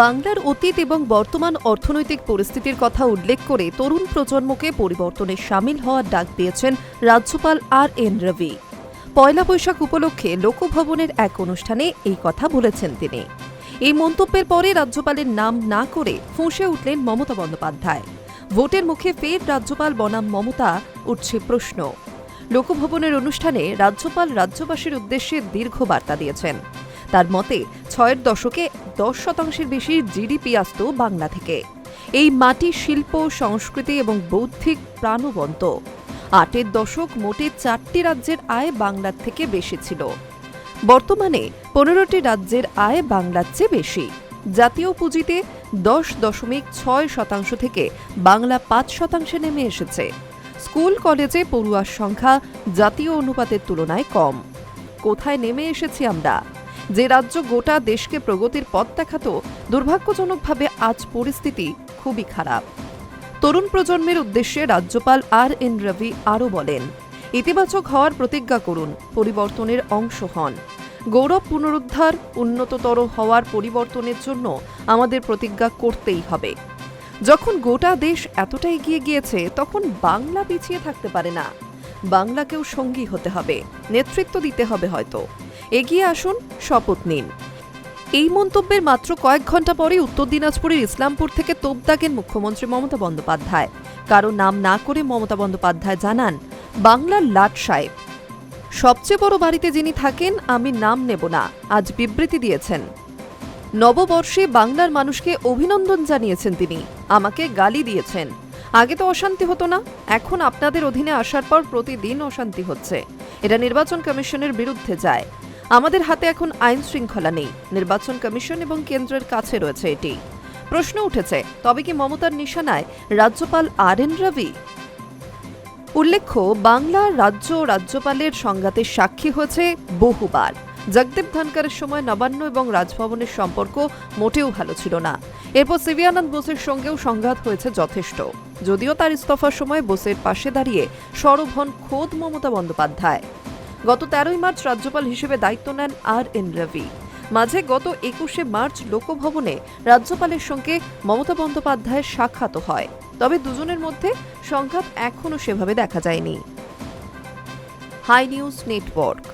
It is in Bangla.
বাংলার অতীত এবং বর্তমান অর্থনৈতিক পরিস্থিতির কথা উল্লেখ করে তরুণ প্রজন্মকে পরিবর্তনে সামিল হওয়ার ডাক দিয়েছেন রাজ্যপাল আর.এন. রবি। পয়লা বৈশাখ উপলক্ষে লোকভবনের এক অনুষ্ঠানে এই কথা বলেছেন তিনি। এই মন্তব্যের পরে রাজ্যপালের নাম না করে ফুঁসে উঠলেন মমতা বন্দ্যোপাধ্যায়। ভোটের মুখে ফের রাজ্যপাল বনাম মমতা, উঠছে প্রশ্ন। লোকভবনের অনুষ্ঠানে রাজ্যপাল রাজ্যবাসীর উদ্দেশ্যে দীর্ঘ বার্তা দিয়েছেন। তার মতে ৬এর দশকে ১০% বেশি জিডিপি আসত বাংলা থেকে। এই মাটি শিল্প, সংস্কৃতি এবং বৌদ্ধিক প্রাণবন্ত। ৮এর দশক মোটে ৪টি রাজ্যের আয় বাংলার থেকে বেশি ছিল। বর্তমানে ১৫টি রাজ্যের আয় বাংলার চেয়ে বেশি। জাতীয় পুঁজিতে ১০.৬% থেকে বাংলা ৫% নেমে এসেছে। স্কুল কলেজে পড়ুয়ার সংখ্যা জাতীয় অনুপাতের তুলনায় কম। কোথায় নেমে এসেছি আমরা? যে রাজ্য গোটা দেশকে প্রগতির পথ দেখাত, দুর্ভাগ্যজনকভাবে আজ পরিস্থিতি খুবই খারাপ। তরুণ প্রজন্মের উদ্দেশ্যে রাজ্যপাল আর.এন. রবি আরও বলেন, ইতিবাচক হওয়ার প্রতিজ্ঞা করুন, পরিবর্তনের অংশ হন। গৌরব পুনরুদ্ধার, উন্নততর হওয়ার পরিবর্তনের জন্য আমাদের প্রতিজ্ঞা করতেই হবে। যখন গোটা দেশ এতটা এগিয়ে গিয়েছে, তখন বাংলা পিছিয়ে থাকতে পারে না। বাংলাকেও সঙ্গী হতে হবে, নেতৃত্ব দিতে হবে। হয়তো এগিয়ে আসুন, শপথ নিন। এই মন্তব্যের মাত্র কয়েক ঘন্টা পরে উত্তর দিনাজপুরের ইসলামপুর থেকে তোপ দাগেন মুখ্যমন্ত্রী মমতা বন্দ্যোপাধ্যায়। কারো নাম না করে মমতা বন্দ্যোপাধ্যায় জানান, বাংলার লাট সাহেব সবচেয়ে বড় বাড়িতে যিনি থাকেন, আমি নাম নেব না, আজ বিবৃতি দিয়েছেন। নববর্ষে বাংলার মানুষকে অভিনন্দন জানিয়েছেন তিনি। আমাকে গালি দিয়েছেন। আগে তো অশান্তি হতো না, এখন আপনাদের অধীনে আসার পর প্রতিদিন অশান্তি হচ্ছে। এটা নির্বাচন কমিশনের বিরুদ্ধে যায়। আমাদের হাতে এখন আইন শৃঙ্খলা নেই। নির্বাচন কমিশন এবং কেন্দ্রের কাছে রয়েছে এটি। প্রশ্ন উঠেছে, তবে কি মমতার নিশানায় রাজ্যপাল আর.এন. রবি? উল্লেখ্য, বাংলা রাজ্য রাজ্যপালের সংঘাতের সাক্ষী হয়েছে বহুবার। জগদীপ ধনকরের সময় নবান্ন এবং রাজভবনের সম্পর্ক মোটেও ভালো ছিল না। এরপর সিভি আনন্দ বোসের সঙ্গেও সংঘাত হয়েছে যথেষ্ট। যদিও তার ইস্তফার সময় বোসের পাশে দাঁড়িয়ে সরব হন খোদ মমতা বন্দ্যোপাধ্যায়। গত ১৩ই মার্চ রাজ্যপাল হিসেবে দায়িত্ব নেন আর.এন. রবি। মাঝে গত ২১শে মার্চ লোকভবনে রাজ্যপালের সঙ্গে মমতা বন্দ্যোপাধ্যায়ের সাক্ষাৎ হয়। তবে দুজনের মধ্যে সংঘাত এখনও সেভাবে দেখা যায়নি। Hi news network.